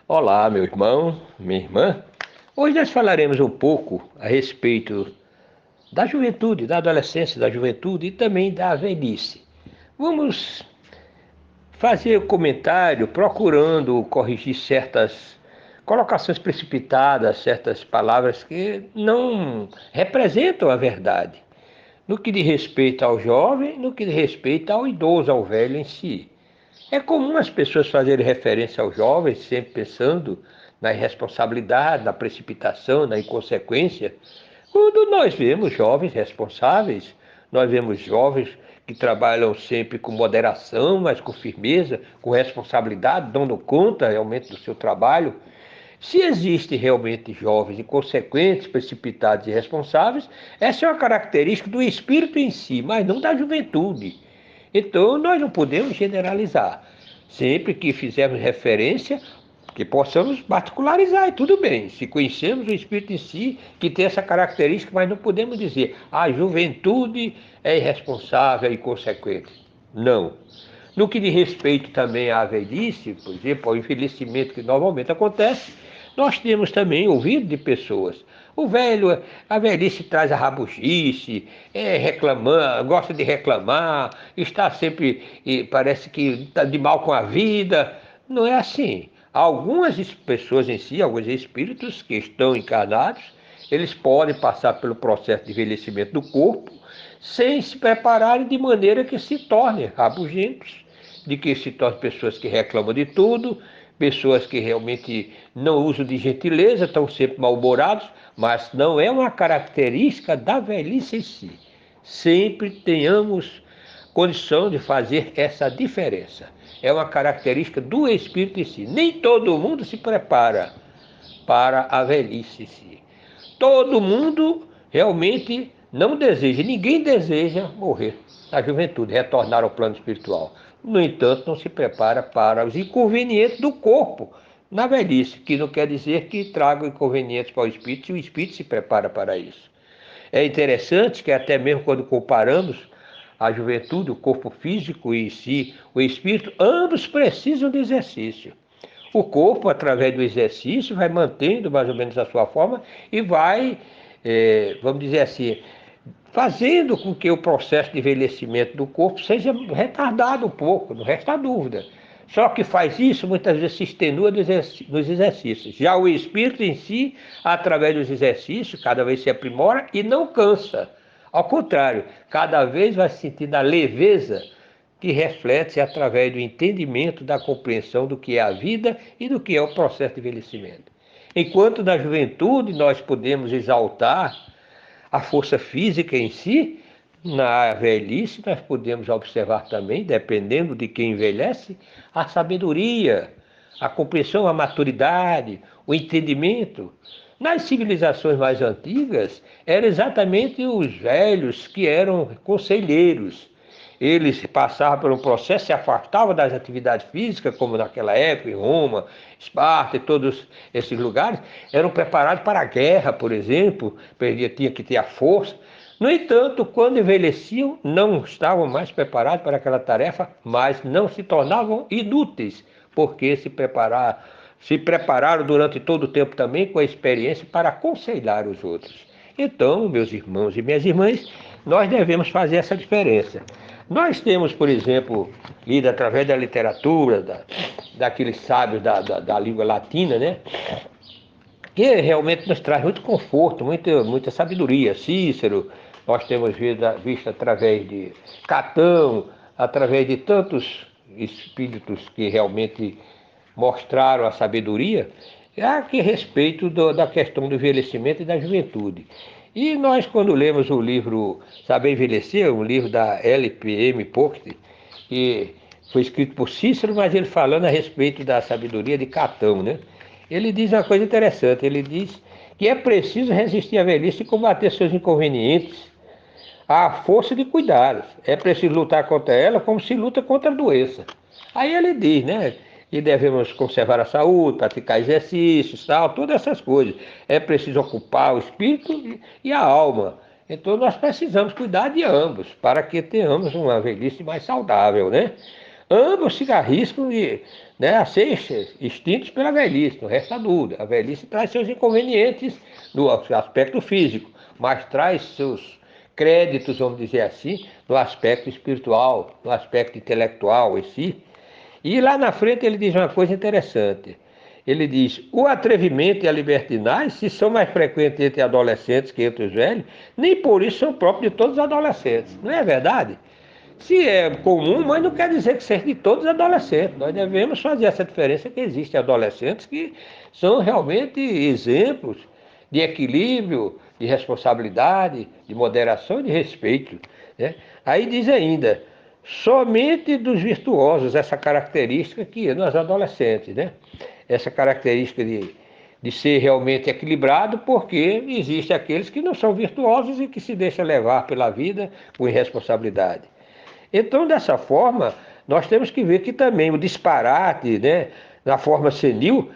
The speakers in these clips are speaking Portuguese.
Olá, meu irmão, minha irmã. Hoje nós falaremos um pouco a respeito da juventude, da adolescência, da juventude e também da velhice. Vamos fazer o comentário procurando corrigir certas colocações precipitadas, certas palavras que não representam a verdade, no que diz respeito ao jovem, no que diz respeito ao idoso, ao velho em si. É comum as pessoas fazerem referência aos jovens, sempre pensando na irresponsabilidade, na precipitação, na inconsequência, quando nós vemos jovens responsáveis, nós vemos jovens que trabalham sempre com moderação, mas com firmeza, com responsabilidade, dando conta realmente do seu trabalho. Se existem realmente jovens inconsequentes, precipitados e irresponsáveis, essa é uma característica do espírito em si, mas não da juventude. Então, nós não podemos generalizar. Sempre que fizermos referência, que possamos particularizar, e tudo bem. Se conhecemos o espírito em si, que tem essa característica, mas não podemos dizer a juventude é irresponsável e inconsequente. Não. No que diz respeito também à velhice, por exemplo, ao envelhecimento que normalmente acontece, nós temos também ouvido de pessoas. O velho, a velhice traz a rabugice, gosta de reclamar, está sempre, parece que está de mal com a vida. Não é assim. Algumas pessoas em si, alguns espíritos que estão encarnados, eles podem passar pelo processo de envelhecimento do corpo sem se prepararem de maneira que se tornem rabugentos, de que se tornem pessoas que reclamam de tudo, pessoas que realmente não usam de gentileza, estão sempre mal-humorados, mas não é uma característica da velhice em si. Sempre tenhamos condição de fazer essa diferença. É uma característica do espírito em si. Nem todo mundo se prepara para a velhice em si. Todo mundo realmente não deseja, ninguém deseja morrer na juventude, retornar ao plano espiritual. No entanto, não se prepara para os inconvenientes do corpo na velhice, que não quer dizer que traga inconvenientes para o espírito, se o espírito se prepara para isso. É interessante que até mesmo quando comparamos a juventude, o corpo físico e em si, o espírito, ambos precisam de exercício. O corpo, através do exercício, vai mantendo mais ou menos a sua forma e vai, vamos dizer assim, fazendo com que o processo de envelhecimento do corpo seja retardado um pouco, não resta dúvida. Só que faz isso, muitas vezes se extenua nos exercícios. Já o espírito em si, através dos exercícios, cada vez se aprimora e não cansa. Ao contrário, cada vez vai sentindo a leveza que reflete-se através do entendimento, da compreensão do que é a vida e do que é o processo de envelhecimento. Enquanto na juventude nós podemos exaltar a força física em si, na velhice nós podemos observar também, dependendo de quem envelhece, a sabedoria, a compreensão, a maturidade, o entendimento. Nas civilizações mais antigas, eram exatamente os velhos que eram conselheiros. Eles passavam por um processo, se afastavam das atividades físicas, como naquela época, em Roma, Esparta e todos esses lugares, eram preparados para a guerra, por exemplo, tinha que ter a força. No entanto, quando envelheciam, não estavam mais preparados para aquela tarefa, mas não se tornavam inúteis, porque se prepararam durante todo o tempo também com a experiência para aconselhar os outros. Então, meus irmãos e minhas irmãs, nós devemos fazer essa diferença. Nós temos, por exemplo, lido através da literatura, daqueles sábios da língua latina, né? Que realmente nos traz muito conforto, muita sabedoria. Cícero, nós temos visto através de Catão, através de tantos espíritos que realmente mostraram a sabedoria, a que respeito da questão do envelhecimento e da juventude. E nós, quando lemos o livro Saber Envelhecer, um livro da LPM Pocket, que foi escrito por Cícero, mas ele falando a respeito da sabedoria de Catão, né? Ele diz uma coisa interessante, ele diz que é preciso resistir à velhice e combater seus inconvenientes à força de cuidados. É preciso lutar contra ela como se luta contra a doença. Aí ele diz, né? Que devemos conservar a saúde, praticar exercícios, tal, todas essas coisas. É preciso ocupar o espírito e a alma. Então nós precisamos cuidar de ambos, para que tenhamos uma velhice mais saudável, né? Ambos se arriscam a ser extintos pela velhice, não resta dúvida. A velhice traz seus inconvenientes no aspecto físico, mas traz seus créditos, vamos dizer assim, no aspecto espiritual, no aspecto intelectual em si. E lá na frente ele diz uma coisa interessante. Ele diz: o atrevimento e a libertinagem, se são mais frequentes entre adolescentes que entre os velhos, nem por isso são próprios de todos os adolescentes. Não é verdade? Se é comum, mas não quer dizer que seja de todos os adolescentes. Nós devemos fazer essa diferença que existem adolescentes que são realmente exemplos de equilíbrio, de responsabilidade, de moderação e de respeito, né? Aí diz ainda, somente dos virtuosos, essa característica que é nos adolescentes, né? Essa característica de ser realmente equilibrado, porque existem aqueles que não são virtuosos e que se deixam levar pela vida com irresponsabilidade. Então, dessa forma, nós temos que ver que também o disparate, né, na forma senil,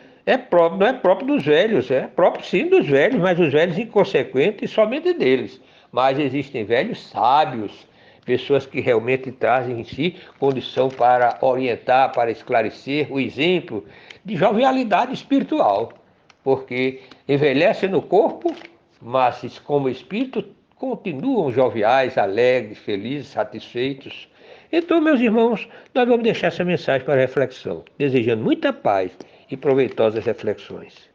não é próprio dos velhos, é próprio sim dos velhos, mas os velhos inconsequentes somente deles. Mas existem velhos sábios, pessoas que realmente trazem em si condição para orientar, para esclarecer, o exemplo de jovialidade espiritual, porque envelhecem no corpo, mas como espírito continuam joviais, alegres, felizes, satisfeitos. Então, meus irmãos, nós vamos deixar essa mensagem para reflexão, desejando muita paz e proveitosas reflexões.